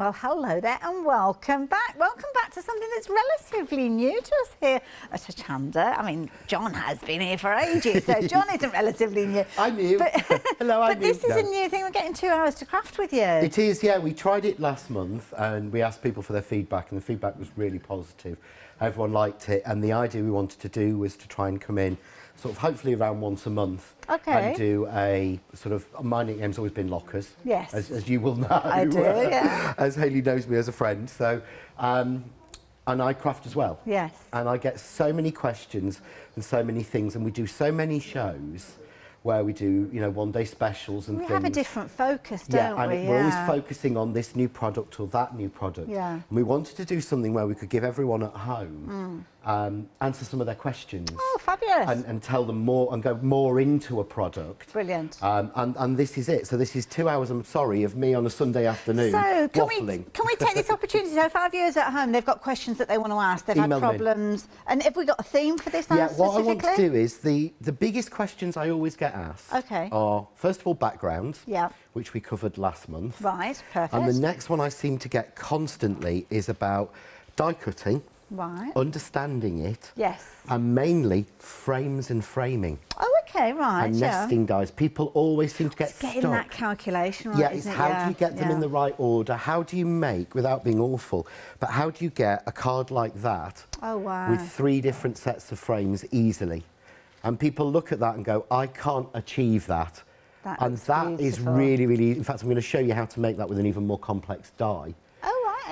Well, hello there and welcome back. Welcome back to something that's relatively new to us here at Achanda. I mean, John has been here for ages, so John isn't relatively new. I'm new. But, Hello, I'm but this is a new thing. We're getting 2 hours to craft with you. It is, yeah. We tried it last month and we asked people for their feedback, and the feedback was really positive. Everyone liked it, and the idea we wanted to do was to try and come in sort of hopefully around once a month. Okay. And do a sort of, my nickname's always been Lockers. Yes. As you will know. I do, yeah. As Hayley knows me as a friend. So, and I craft as well. Yes. And I get so many questions and so many things, and we do so many shows where we do, you know, one-day specials and things. We have a different focus, don't we? And we're always focusing on this new product or that new product. Yeah. And we wanted to do something where we could give everyone at home answer some of their questions. Oh, fabulous. And tell them more and go more into a product. Brilliant. And this is it. So this is 2 hours, I'm sorry, of me on a Sunday afternoon so waffling. Can we take this opportunity? So 5 years at home, they've got questions that they want to ask. They've Email had problems. And have we got a theme for this Yeah, specifically? what I want to do is the biggest questions I always get asked are, first of all, backgrounds, which we covered last month. Right, perfect. And the next one I seem to get constantly is about die cutting, understanding it, and mainly frames and framing. Oh, okay, right. And nesting dies. People always seem to get stuck. Getting that calculation right, yeah, it's how do you get them in the right order? How do you make, without being awful, but how do you get a card like that with 3 different sets of frames easily? And people look at that and go, I can't achieve that. And that is really, really, in fact, I'm going to show you how to make that with an even more complex die.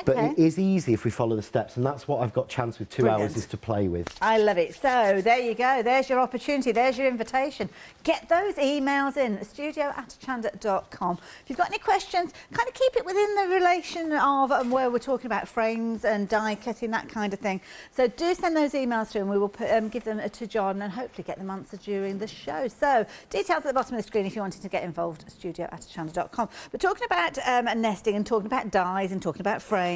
Okay. But it is easy if we follow the steps, and that's what I've got chance with 2 hours is to play with. I love it. So there you go. There's your opportunity. There's your invitation. Get those emails in, studio@achanda.com. If you've got any questions, kind of keep it within the relation of where we're talking about frames and die cutting, that kind of thing. So do send those emails through and we will give them to John and hopefully get them answered during the show. So details at the bottom of the screen if you wanted to get involved, studio@achanda.com. But talking about nesting and talking about dies and talking about frames,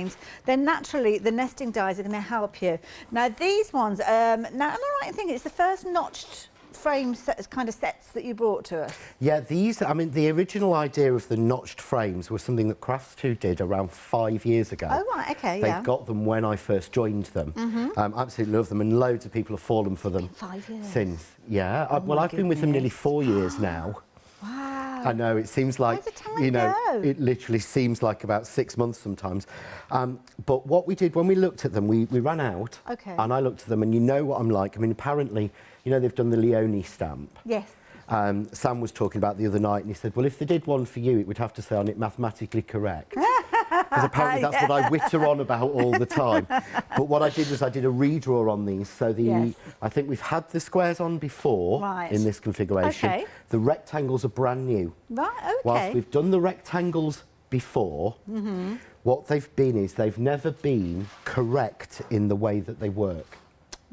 then naturally the nesting dies are going to help you. Now these ones, now am I right in thinking it's the first notched frame kind of sets that you brought to us? Yeah, these, I mean, the original idea of the notched frames was something that Crafts2 did around 5 years ago. Oh, right, okay, They got them when I first joined them. Absolutely love them, and loads of people have fallen for them 5 years. Since. Yeah, Oh well, I've been with them nearly 4 years now. Wow. I know, it seems like, you know, it literally seems like about 6 months sometimes. But what we did when we looked at them, we ran out, and I looked at them, and you know what I'm like. I mean, apparently, you know, they've done the Leone stamp. Yes. Sam was talking about the other night, and he said, well, if they did one for you, it would have to say on it mathematically correct. Because apparently that's what I witter on about all the time. But what I did was I did a redraw on these. So I think we've had the squares on before in this configuration. The rectangles are brand new. Right, okay. Whilst we've done the rectangles before, what they've been is they've never been correct in the way that they work.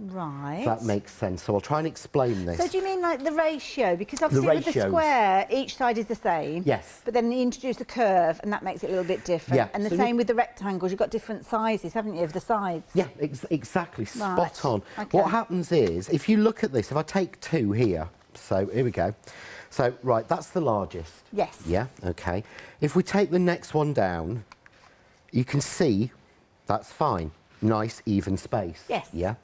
Right. If that makes sense. So I'll try and explain this. So do you mean like the ratio? Because obviously with the square, each side is the same. Yes. But then you introduce a curve and that makes it a little bit different. Yeah. And the same with the rectangles. You've got different sizes, haven't you, of the sides? Yeah, exactly. Spot on. What happens is, if you look at this, if I take 2 here, so here we go. So, right, that's the largest. Yes. Yeah, okay. If we take the next one down, you can see that's fine. Nice, even space. Yes. Yeah.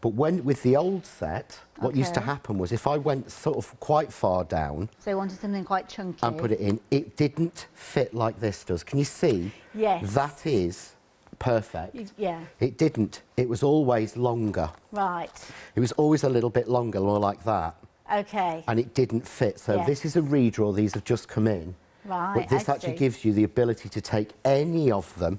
But with the old set, what used to happen was if I went sort of quite far down... So you wanted something quite chunky. And put it in, it didn't fit like this does. Can you see? Yes. That is perfect. Yeah. It didn't. It was always longer. Right. It was always a little bit longer, more like that. Okay. And it didn't fit. So this is a redraw. These have just come in. Right, but this actually gives you the ability to take any of them.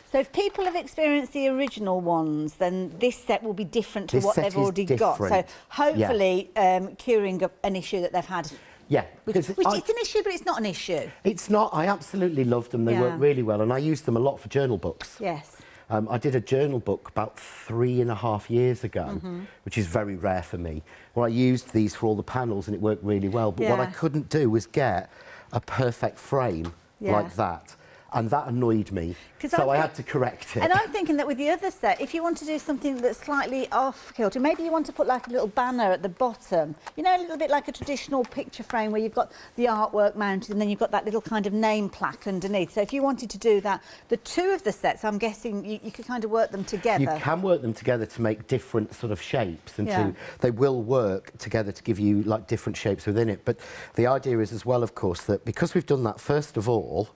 So if people have experienced the original ones, then this set will be different to what they've already got. So hopefully curing an issue that they've had. Yeah. Which it's an issue, but it's not an issue. It's not. I absolutely loved them. They work really well. And I used them a lot for journal books. Yes. I did a journal book about 3.5 years ago, which is very rare for me, where I used these for all the panels and it worked really well. But what I couldn't do was get a perfect frame like that. And that annoyed me, so I had to correct it. And I'm thinking that with the other set, if you want to do something that's slightly off-kilter, maybe you want to put like a little banner at the bottom, you know, a little bit like a traditional picture frame where you've got the artwork mounted and then you've got that little kind of name plaque underneath. So if you wanted to do that, the two of the sets, I'm guessing you could kind of work them together. You can work them together to make different sort of shapes, and they will work together to give you like different shapes within it. But the idea is as well, of course, that because we've done that, first of all,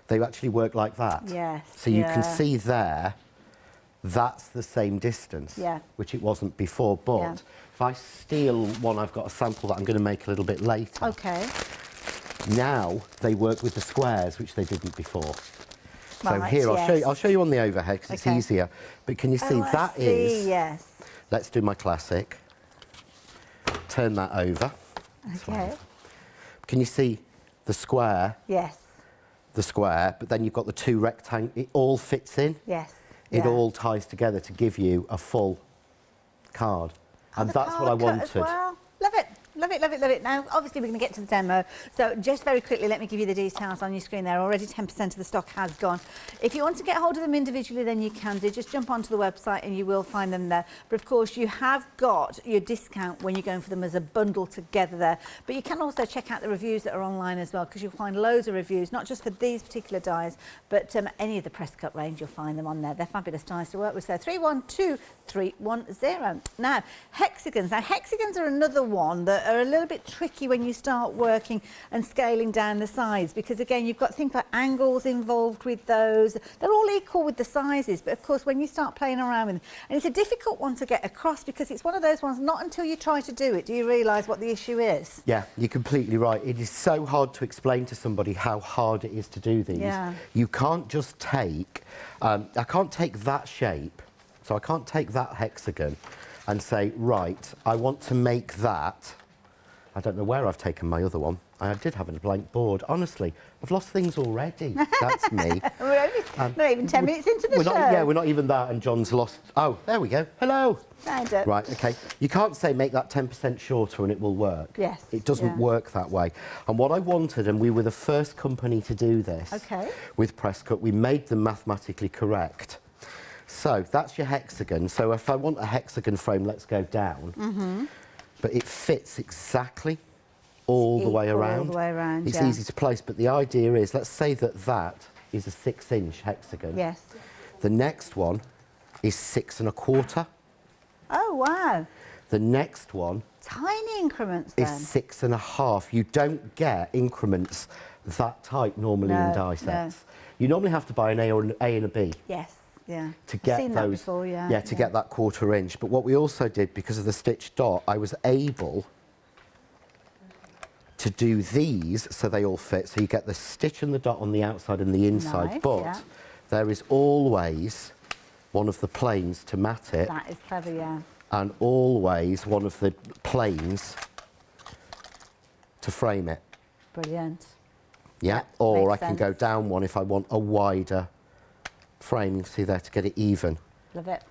they actually work like that. Yes. So you can see there, that's the same distance, which it wasn't before. But if I steal one, I've got a sample that I'm going to make a little bit later. Okay. Now they work with the squares, which they didn't before. So Right, here, I'll show you on the overhead because it's easier. But can you see that is? Yes. Let's do my classic. Turn that over. Okay. Can you see the square? Yes. The square, but then you've got the two rectangles. It all fits in. Yes. It all ties together to give you a full card. And that's what I wanted. As well. Love it. Love it, love it, love it. Now, obviously, we're going to get to the demo. So just very quickly, let me give you the details on your screen there. Already 10% of the stock has gone. If you want to get hold of them individually, then you can do. Just jump onto the website and you will find them there. But of course, you have got your discount when you're going for them as a bundle together there. But you can also check out the reviews that are online as well, because you'll find loads of reviews, not just for these particular dies, but any of the press cut range, you'll find them on there. They're fabulous dies to work with. So 312310. Now, hexagons. Now, hexagons are another one that are a little bit tricky when you start working and scaling down the sides, because again you've got things like angles involved with those. They're all equal with the sizes, but of course when you start playing around with them, and it's a difficult one to get across because it's one of those ones, not until you try to do it do you realise what the issue is. Yeah, you're completely right. It is so hard to explain to somebody how hard it is to do these. Yeah. You can't just take, I can't take that shape, so I can't take that hexagon and say, right, I want to make that. I don't know where I've taken my other one. I did have a blank board. Honestly, I've lost things already. That's me. We're only not even 10 minutes into the show. Yeah, we're not even that, and John's lost. Oh, there we go. Hello. Kind of. Right, okay. You can't say make that 10% shorter and it will work. Yes. It doesn't work that way. And what I wanted, and we were the first company to do this with Presscut, we made them mathematically correct. So that's your hexagon. So if I want a hexagon frame, let's go down. But it fits exactly all the way around. All the way around, It's easy to place, but the idea is, let's say that that is a 6-inch hexagon. Yes. The next one is 6 1/4. Oh, wow. The next one Tiny increments then. is 6 1/2. You don't get increments that tight normally in die sets. You normally have to buy an A or an A and a B. Yes. Yeah. To get seen those, that before, to get that 1/4 inch. But what we also did, because of the stitched dot, I was able to do these so they all fit. So you get the stitch and the dot on the outside and the inside, Nice, but there is always one of the planes to mat it. That is clever, yeah. And always one of the planes to frame it. Brilliant. Yeah, Yep, or I makes can go sense. down one if I want a wider frame. You can see there to get it even. Love it.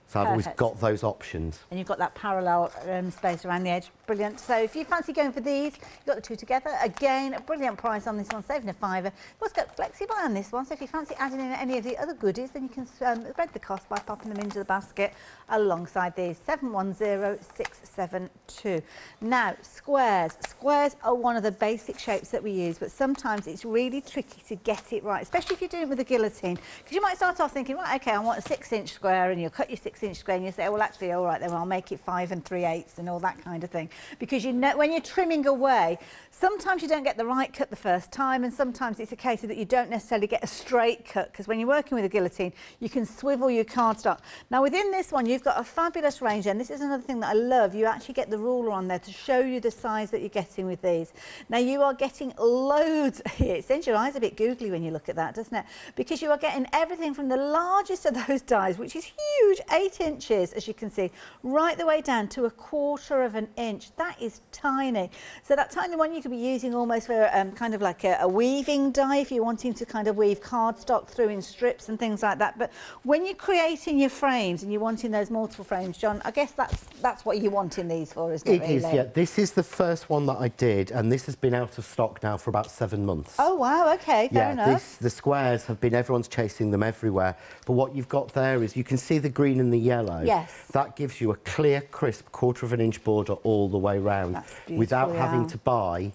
So I've always Perfect. got those options. And you've got that parallel space around the edge. Brilliant. So if you fancy going for these, you've got the two together. Again, a brilliant price on this one, saving a £5. What's got flexible on this one, so if you fancy adding in any of the other goodies, then you can spread the cost by popping them into the basket alongside these. 710672. Now, squares. Squares are one of the basic shapes that we use, but sometimes it's really tricky to get it right, especially if you're doing it with a guillotine, because you might start off thinking, right, okay, I want a 6-inch square, and you'll cut your 6-inch square and you say, well, actually, all right, then I'll make it 5 3/8 and all that kind of thing. Because you know, when you're trimming away, sometimes you don't get the right cut the first time, and sometimes it's a case of that you don't necessarily get a straight cut, because when you're working with a guillotine, you can swivel your cardstock. Now, within this one, you've got a fabulous range, and this is another thing that I love. You actually get the ruler on there to show you the size that you're getting with these. Now, you are getting loads here. It sends your eyes a bit googly when you look at that, doesn't it? Because you are getting everything from the largest of those dies, which is huge, 8 inches, as you can see, right the way down to 1/4 of an inch. That is tiny. So that tiny one you could be using almost for kind of like a weaving die if you're wanting to kind of weave cardstock through in strips and things like that. But when you're creating your frames and you're wanting those multiple frames, John, I guess that's what you're wanting these for, isn't it? It is, yeah. This is the first one that I did, and this has been out of stock now for about 7 months. Oh, wow, okay, fair enough. The squares have been, everyone's chasing them everywhere. But what you've got there is, you can see the green and the yellow. Yes. That gives you a clear, crisp 1/4 of an inch border all the way round, without having to buy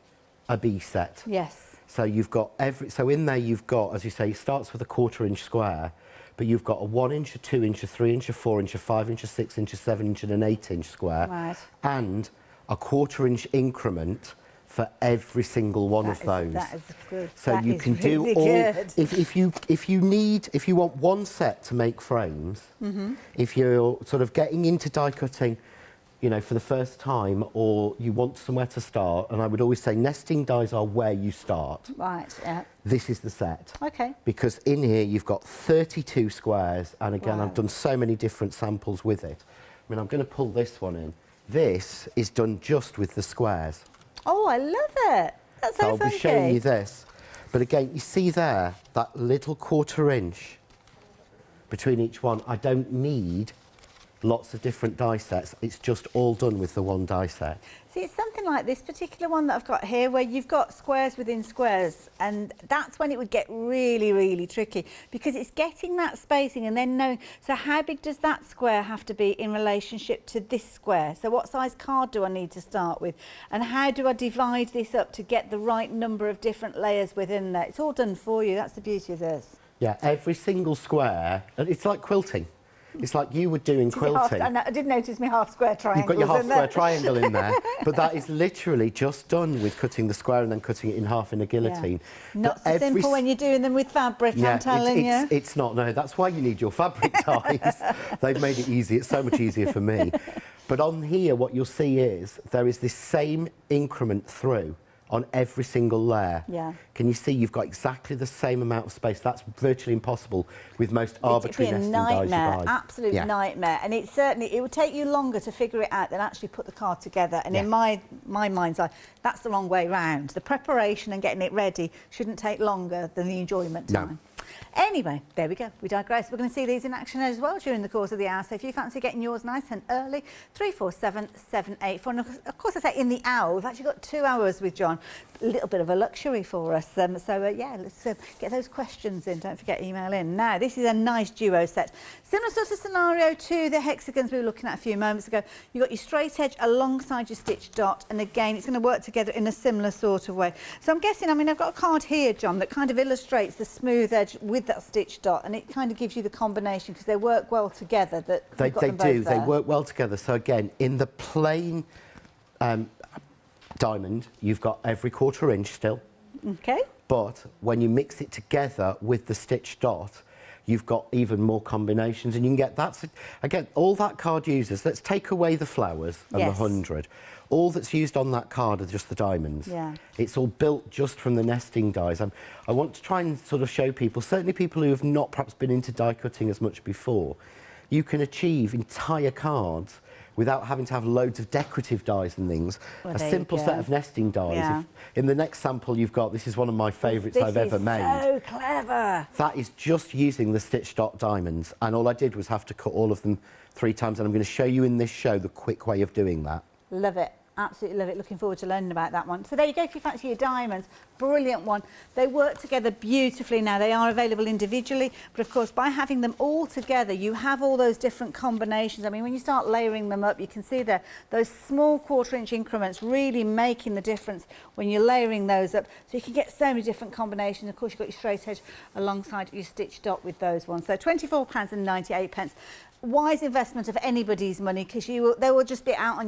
a B set. Yes. So you've got so in there you've got, as you say, it starts with a 1/4 inch square, but you've got a 1 inch, a 2 inch, a 3 inch, a 4 inch, a 5 inch, a 6 inch, a 7 inch and an 8 inch square. Right. And a 1/4 inch increment for every single one of those. That is good. So you can do all. If you want one set to make frames, if you're sort of getting into die cutting, you know, for the first time, or you want somewhere to start, and I would always say nesting dies are where you start. Right. Yeah. This is the set. Okay. Because in here you've got 32 squares, and again, wow. I've done so many different samples with it. I mean, I'm going to pull this one in. This is done just with the squares. Oh, I love it. That's so funky. I'll be showing you this. But again, you see there, that little 1/4 inch between each one. I don't need lots of different die sets. It's just all done with the one die set. See, it's something like this particular one that I've got here, where you've got squares within squares, and that's when it would get really, really tricky, because it's getting that spacing and then knowing, so how big does that square have to be in relationship to this square? So what size card do I need to start with? And how do I divide this up to get the right number of different layers within there? It's all done for you. That's the beauty of this. Yeah, every single square, it's like quilting. It's like you would do in quilting. I did notice my half square triangle. You've got your half square triangle in there, but that is literally just done with cutting the square and then cutting it in half in a guillotine. Yeah. Not so simple when you're doing them with fabric, I'm telling you. It's not, no, that's why you need your fabric dies. They've made it easy, it's so much easier for me. But on here, what you'll see is there is this same increment through on every single layer. Yeah. Can you see you've got exactly the same amount of space? That's virtually impossible with most arbitrary nesting dies you buy. Absolute nightmare. And it would take you longer to figure it out than actually put the card together. And in my mind's eye, that's the wrong way round. The preparation and getting it ready shouldn't take longer than the enjoyment time. No. Anyway, there we go. We digress. We're going to see these in action as well during the course of the hour. So if you fancy getting yours nice and early, 347 784. And of course, I say in the hour, we've actually got 2 hours with John. A little bit of a luxury for us. Yeah, let's get those questions in. Don't forget, email in. Now, this is a nice duo set. Similar sort of scenario to the hexagons we were looking at a few moments ago. You've got your straight edge alongside your stitch dot. And again, it's going to work together in a similar sort of way. So I'm guessing, I mean, I've got a card here, John, that kind of illustrates the smooth edge with that stitch dot, and it kind of gives you the combination because they work well together. They do. They work well together. So again, in the plain diamond, you've got every 1/4 inch still. Okay. But when you mix it together with the stitch dot, you've got even more combinations, and you can get that. Again, all that card uses. Let's take away the flowers and the 100. All that's used on that card are just the diamonds. Yeah. It's all built just from the nesting dies. I want to try and sort of show people, certainly people who have not perhaps been into die cutting as much before, you can achieve entire cards without having to have loads of decorative dies and things. A simple set of nesting dies. Yeah. In the next sample you've got, this is one of my favourites I've ever made. So clever. That is just using the stitch dot diamonds, and all I did was have to cut all of them 3 times, and I'm going to show you in this show the quick way of doing that. Love it. Absolutely love it. Looking forward to learning about that one. So there you go, if you fancy your diamonds. Brilliant one. They work together beautifully now. They are available individually, but of course by having them all together you have all those different combinations. I mean, when you start layering them up, you can see there those small 1/4 inch increments really making the difference when you're layering those up. So you can get so many different combinations. Of course, you've got your straight edge alongside your stitch dot with those ones. So £24.98. Wise investment of anybody's money, because they will just be out on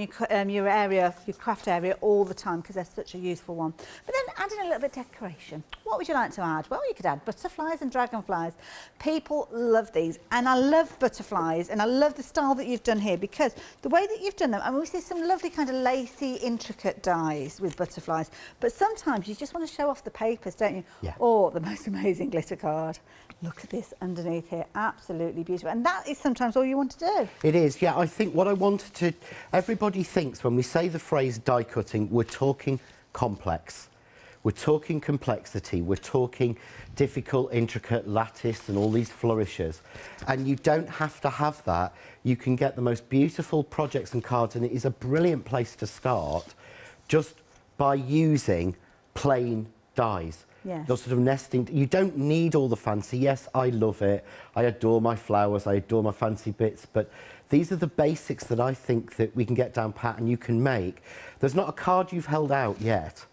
your area, your craft area all the time, because they're such a useful one. But then adding a little bit of decoration. What would you like to add? Well, you could add butterflies and dragonflies. People love these, and I love butterflies, and I love the style that you've done here, because the way that you've done them, I mean, we see some lovely kind of lacy, intricate dies with butterflies, but sometimes you just want to show off the papers, don't you? Yeah. Or the most amazing glitter card. Look at this underneath here, absolutely beautiful. And that is sometimes all all you want to do. It is, yeah. I think what I wanted to... Everybody thinks when we say the phrase die cutting, we're talking complex. We're talking complexity. We're talking difficult, intricate lattice and all these flourishes. And you don't have to have that. You can get the most beautiful projects and cards, and it is a brilliant place to start just by using plain dies. Yes. Those sort of nesting. You don't need all the fancy. Yes, I love it. I adore my flowers. I adore my fancy bits. But these are the basics that I think that we can get down pat and you can make. There's not a card you've held out yet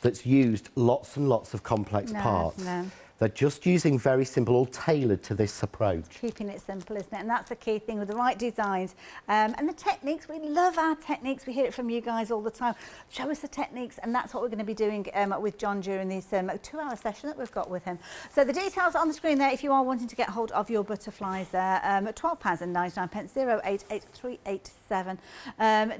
that's used lots and lots of complex parts. No. They're just using very simple, all tailored to this approach. Keeping it simple, isn't it? And that's the key thing with the right designs. And the techniques, we love our techniques. We hear it from you guys all the time. Show us the techniques, and that's what we're going to be doing with John during this 2-hour session that we've got with him. So the details are on the screen there if you are wanting to get hold of your butterflies there. £12.99, 088387.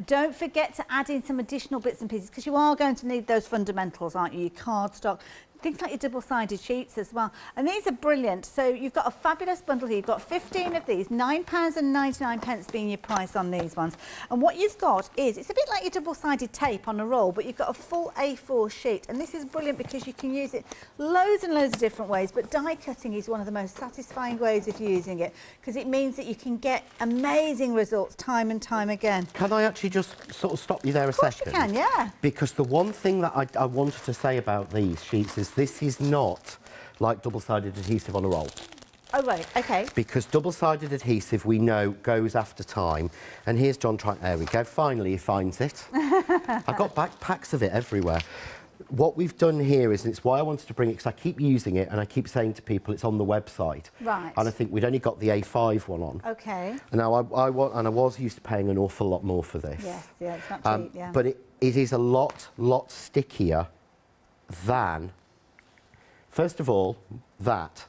Don't forget to add in some additional bits and pieces, because you are going to need those fundamentals, aren't you? Your cardstock, things like your double-sided sheets as well. And these are brilliant. So you've got a fabulous bundle here. You've got 15 of these, £9.99 being your price on these ones. And what you've got is, it's a bit like your double-sided tape on a roll, but you've got a full A4 sheet. And this is brilliant because you can use it loads and loads of different ways, but die cutting is one of the most satisfying ways of using it, because it means that you can get amazing results time and time again. Can I actually just sort of stop you there a second? Of course you can, yeah. Because the one thing that I wanted to say about these sheets is this is not like double-sided adhesive on a roll. Oh, right, OK. Because double-sided adhesive, we know, goes after time. And here's John trying... There we go. Finally, he finds it. I've got backpacks of it everywhere. What we've done here is, and it's why I wanted to bring it, because I keep using it and I keep saying to people it's on the website. Right. And I think we'd only got the A5 one on. OK. And now I was used to paying an awful lot more for this. Yes, yeah, it's not cheap, yeah. But it is a lot stickier than... First of all, that.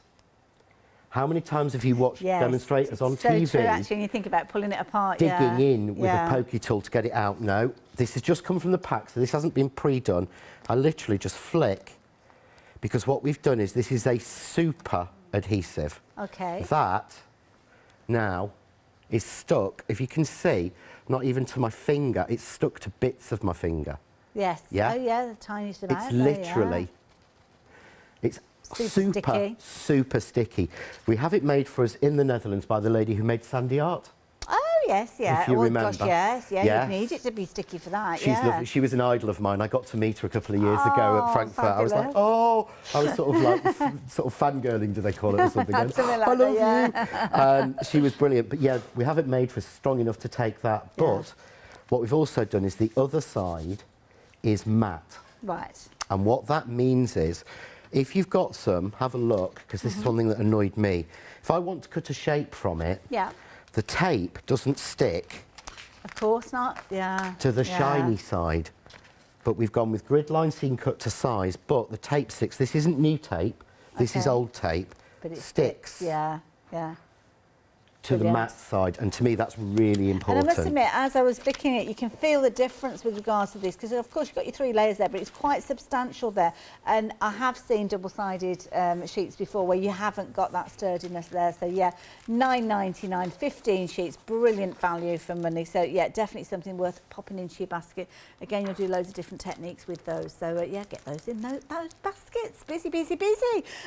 How many times have you watched demonstrators on TV? So true, actually, when you think about pulling it apart. Digging in with a pokey tool to get it out. No, this has just come from the pack, so this hasn't been pre-done. I literally just flick, because what we've done is this is a super adhesive. OK. That now is stuck, if you can see, not even to my finger, it's stuck to bits of my finger. Yes. Yeah? Oh, yeah, the tiniest amount. It's literally... It's super sticky. We have it made for us in the Netherlands by the lady who made Sandy Art. Oh, yes, yeah. If you remember. Gosh, yes, you'd need it to be sticky for that, She's lovely. She was an idol of mine. I got to meet her a couple of years ago at Frankfurt. Fabulous. I was like, oh, I was sort of like, sort of fangirling, do they call it, or something? Like I love you. She was brilliant. But yeah, we have it made for us strong enough to take that. But what we've also done is the other side is matte. Right. And what that means is, if you've got some, have a look, because this is one thing that annoyed me. If I want to cut a shape from it, the tape doesn't stick. Of course not, to the shiny side. But we've gone with grid lines so you can cut to size, but the tape sticks. This isn't new tape, this is old tape. But it sticks. Yeah. To the matte side, and to me that's really important. And I must admit, as I was flicking it, you can feel the difference with regards to this, because of course you've got your 3 layers there, but it's quite substantial there. And I have seen double-sided sheets before where you haven't got that sturdiness there. So yeah, £9.99, 15 sheets, brilliant value for money. So yeah, definitely something worth popping into your basket. Again, you'll do loads of different techniques with those. So yeah, get those in those baskets. Busy.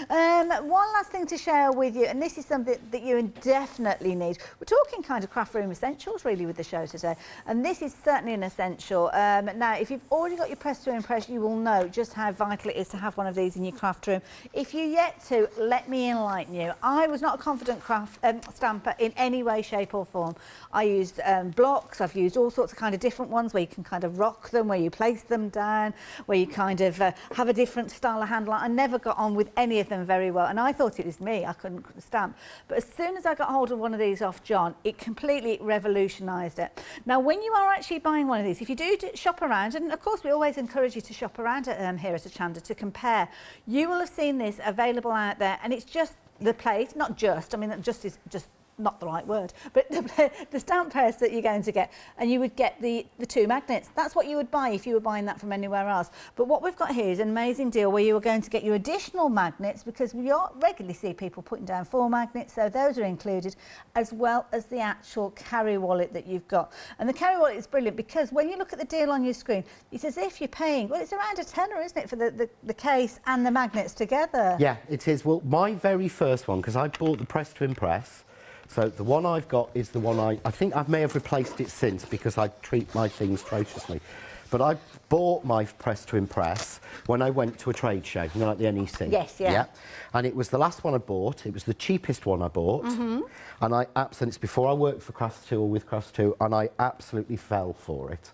One last thing to share with you, and this is something that you definitely need. We're talking kind of craft room essentials really with the show today, and this is certainly an essential. Now, if you've already got your press to impress, you will know just how vital it is to have one of these in your craft room. If you're yet to, let me enlighten you. I was not a confident craft stamper in any way, shape or form. I used blocks, I've used all sorts of kind of different ones where you can kind of rock them, where you place them down, where you kind of have a different style of handle. I never got on with any of them very well, and I thought it was me, I couldn't stamp. But as soon as I got hold of one of these off John, it completely revolutionised it. Now, when you are actually buying one of these, if you do shop around, and of course we always encourage you to shop around here at Achanda to compare, you will have seen this available out there, and it's just the plate, not just, I mean, just is just not the right word, but the stamp press that you're going to get, and you would get the 2 magnets. That's what you would buy if you were buying that from anywhere else. But what we've got here is an amazing deal where you are going to get your additional magnets, because we regularly see people putting down 4 magnets, so those are included, as well as the actual carry wallet that you've got. And the carry wallet is brilliant because when you look at the deal on your screen, it's as if you're paying, well, it's around a tenner, isn't it, for the case and the magnets together? Yeah, it is. Well, my very first one, because I bought the Press to Impress, so the one I've got is the one I think I may have replaced it since because I treat my things ferociously. But I bought my Press to Impress when I went to a trade show, you know, like the NEC. Yes, yeah. And it was the last one I bought. It was the cheapest one I bought. And I absolutely, it's before I worked for Crafts 2 or with Crafts 2, and I absolutely fell for it.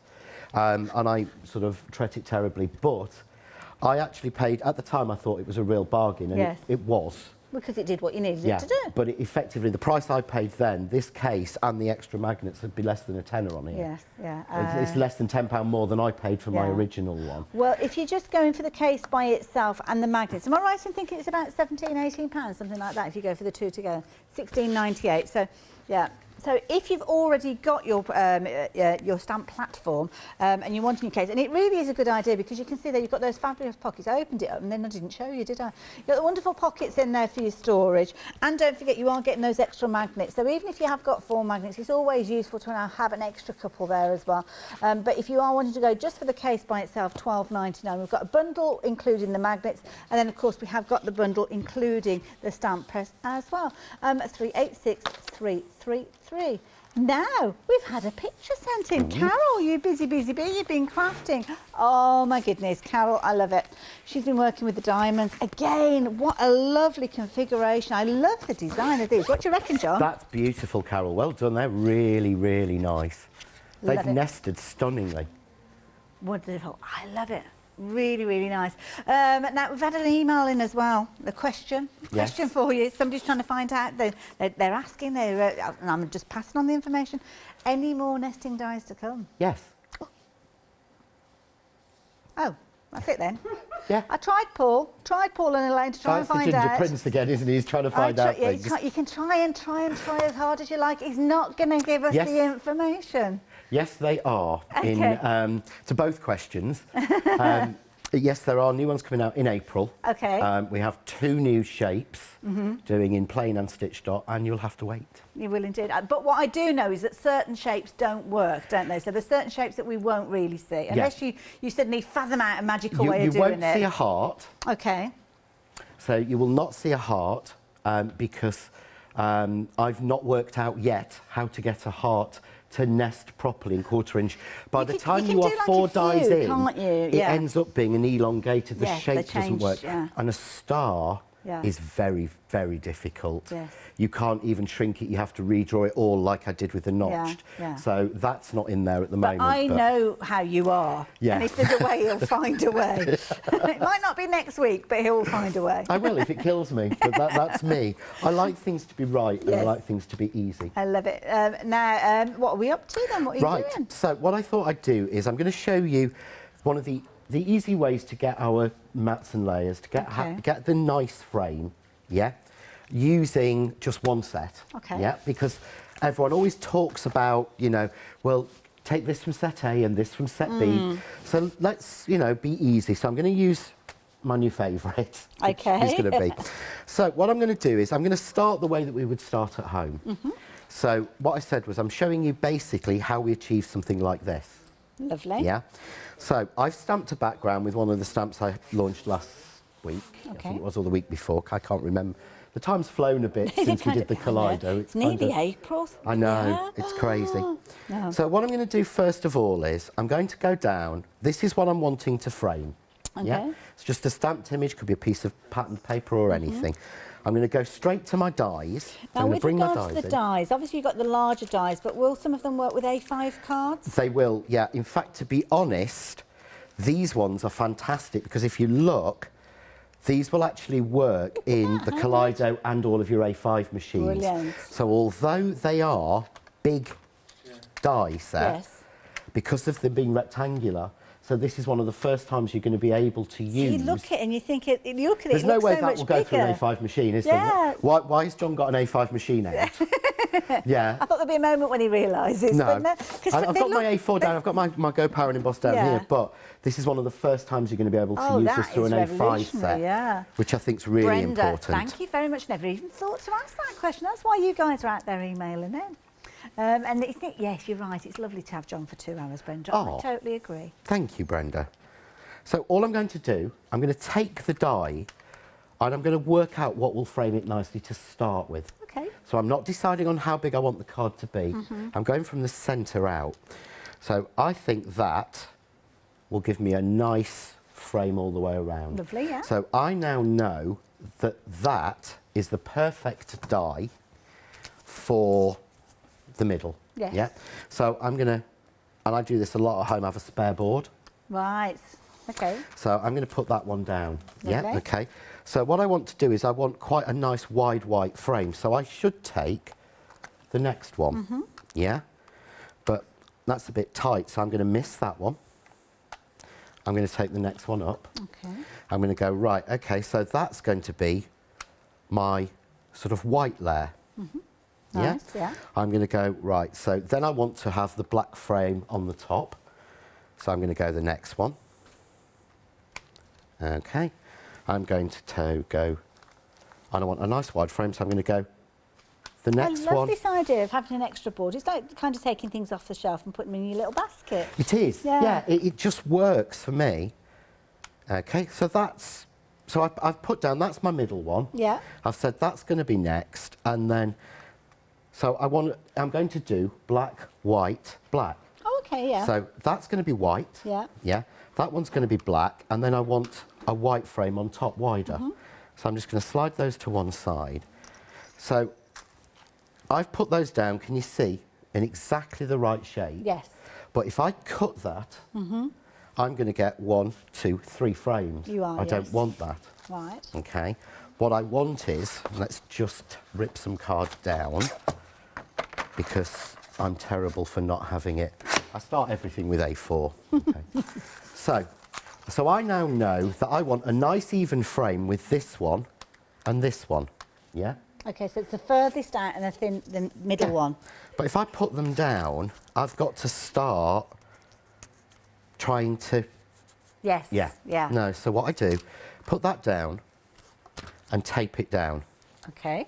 And I sort of treat it terribly. But I actually paid, at the time I thought it was a real bargain, and it was. Because it did what you needed it to do. But effectively, the price I paid then, this case and the extra magnets would be less than a tenner on it. Yes, yeah. It's less than £10 more than I paid for my original one. Well, if you're just going for the case by itself and the magnets, am I right in thinking it's about £17, £18, something like that, if you go for the 2 together? £16.98. So, yeah. So if you've already got your stamp platform and you want a new case, and it really is a good idea because you can see that you've got those fabulous pockets. I opened it up and then I didn't show you, did I? You've got the wonderful pockets in there for your storage, and don't forget you are getting those extra magnets. So even if you have got 4 magnets, it's always useful to now have an extra couple there as well. But if you are wanting to go just for the case by itself, £12.99. We've got a bundle including the magnets, and then of course we have got the bundle including the stamp press as well. 386333. Now, we've had a picture sent in. Carol, you busy bee, you've been crafting. Oh my goodness, Carol, I love it. She's been working with the diamonds. Again, what a lovely configuration. I love the design of these. What do you reckon, John? That's beautiful, Carol. Well done. They're really, really nice. They've nested stunningly. Wonderful. I love it. Really, really nice. Now, we've had an email in as well, a question for you. Somebody's trying to find out, they're asking, and I'm just passing on the information, any more nesting dies to come? Yes. Oh, that's it then. Yeah. I tried Paul and Elaine to try and find out. That's the Ginger Prince again, isn't he? He's trying to find out things. You can try as hard as you like. He's not going to give us the information. Yes, they are. Okay. To both questions. Yes, there are new ones coming out in April. Okay. We have 2 new shapes doing in plain and stitched dot, and you'll have to wait. You will indeed. But what I do know is that certain shapes don't work, don't they? So there's certain shapes that we won't really see unless you suddenly fathom out a magical way of doing it. You won't see a heart. Okay. So you will not see a heart because I've not worked out yet how to get a heart to nest properly in 1/4 inch. By the time you are 4 dies in, it ends up being an elongated. The shape doesn't work. And a star is very, very difficult. Yes. You can't even shrink it. You have to redraw it all like I did with the notched. So that's not in there at the moment. But I know how you are. Yeah. And if there's a way, he'll find a way. It might not be next week, but he'll find a way. I will if it kills me, but that's me. I like things to be right and I like things to be easy. I love it. Now, what are we up to then? What are you doing? So what I thought I'd do is I'm going to show you one of the easy ways to get our mats and layers, to get the nice frame, using just one set. Because everyone always talks about, you know, well, take this from set A and this from set B. So let's, you know, be easy. So I'm going to use my new favourite. Okay. It's going to be. So what I'm going to do is I'm going to start the way that we would start at home. So what I said was I'm showing you basically how we achieve something like this. Lovely. Yeah. So I've stamped a background with one of the stamps I launched last week. I think it was, or the week before. I can't remember. The time's flown a bit since we did the Kaleido. It's nearly April. I know, it's crazy. So what I'm going to do first of all is I'm going to go down. This is what I'm wanting to frame. It's just a stamped image, could be a piece of patterned paper or anything. I'm going to go straight to my dies. Now, with regards to the dies, obviously you've got the larger dies, but will some of them work with A5 cards? They will, yeah. In fact, to be honest, these ones are fantastic because if you look, these will actually work in the Kaleido and all of your A5 machines. Brilliant. So although they are big die set, because of them being rectangular, So this is one of the first times you're going to be able to use. You look at it and you think you look at it. There's no way that will go through an A5 machine, is there? Why has John got an A5 machine out? Yeah. I thought there'd be a moment when he realises. No. I've got my A4 down. I've got my Go Power and Emboss down here, but this is one of the first times you're going to be able to use this through an A5 set, which I think is really important. Thank you very much. Never even thought to ask that question. That's why you guys are out there emailing in. And yes, you're right. It's lovely to have John for 2 hours, Brenda. I totally agree. Thank you, Brenda. So all I'm going to do, I'm going to take the die and I'm going to work out what will frame it nicely to start with. Okay. So I'm not deciding on how big I want the card to be. I'm going from the centre out. So I think that will give me a nice frame all the way around. Lovely, yeah. So I now know that that is the perfect die for the middle. Yes. Yeah. So I'm going to, and I do this a lot at home, I have a spare board. Right. Okay. So I'm going to put that one down. Lovely. Yeah. Okay. So what I want to do is I want quite a nice wide white frame. So I should take the next one. Yeah. But that's a bit tight, so I'm going to miss that one. I'm going to take the next one up. Okay. I'm going to go, right, okay, so that's going to be my sort of white layer. Nice, yeah. I'm going to go, right, so then I want to have the black frame on the top. So I'm going to go the next one. Okay. I'm going to go, and I want a nice wide frame, so I'm going to go the next one. I love this idea of having an extra board. It's like kind of taking things off the shelf and putting them in your little basket. It is, yeah. It just works for me. Okay, so that's, so I've put down, that's my middle one. Yeah. I've said that's going to be next, and then, so I'm going to do black, white, black. Oh, okay, yeah. So that's going to be white. Yeah. Yeah. That one's going to be black, and then I want a white frame on top wider. So I'm just going to slide those to one side. So I've put those down, can you see, in exactly the right shape. Yes. But if I cut that, I'm going to get 1, 2, 3 frames. You are, I don't want that. Right. Okay. What I want is, let's just rip some cards down, because I'm terrible for not having it. I start everything with A4. Okay. So I now know that I want a nice even frame with this one and this one. Yeah? Okay, so it's the furthest out and the middle one. But if I put them down, I've got to start trying to... Yes. Yeah. Yeah. No, so what I do, put that down and tape it down. Okay.